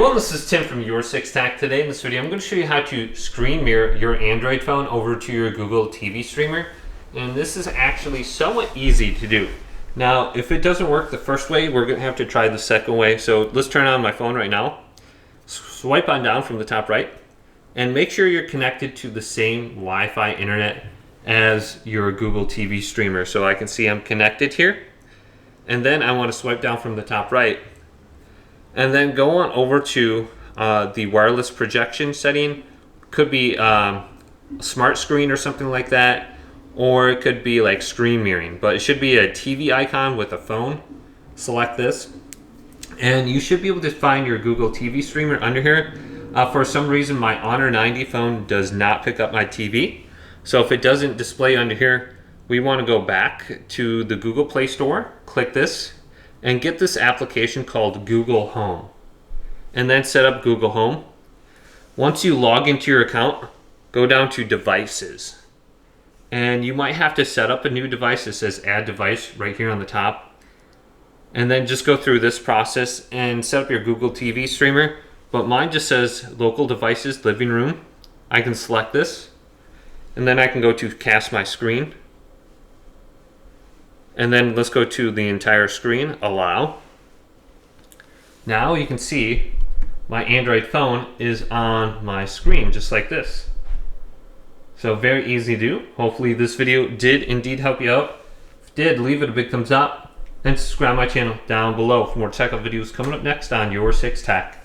everyone, this is Tim from Your 6 Tech. Today in this video I'm going to show you how to screen mirror your Android phone over to your Google TV streamer, and this is actually somewhat easy to do. Now if it doesn't work the first way, we're going to have to try the second way. So let's turn on my phone right now, swipe on down from the top right, and make sure you're connected to the same Wi-Fi internet as your Google TV streamer. So I can see I'm connected here, and then I want to swipe down from the top right and then go on over to the wireless projection setting. Could be smart screen or something like that, or it could be like screen mirroring, but it should be a TV icon with a phone. Select this and you should be able to find your Google TV streamer under here. For some reason my Honor 90 phone does not pick up my TV, so if it doesn't display under here, we want to go back to the Google Play Store, click this, and get this application called Google Home, and then set up Google Home. Once you log into your account, go down to Devices, and you might have to set up a new device. It says Add Device right here on the top, and then just go through this process and set up your Google TV streamer. But mine just says Local Devices, Living Room. I can select this, and then I can go to Cast My Screen. And then let's go to the entire screen, allow. Now you can see my Android phone is on my screen, just like this. So very easy to do. Hopefully this video did indeed help you out. If it did, leave it a big thumbs up and subscribe to my channel down below for more tech videos coming up next on Your 6 Tech.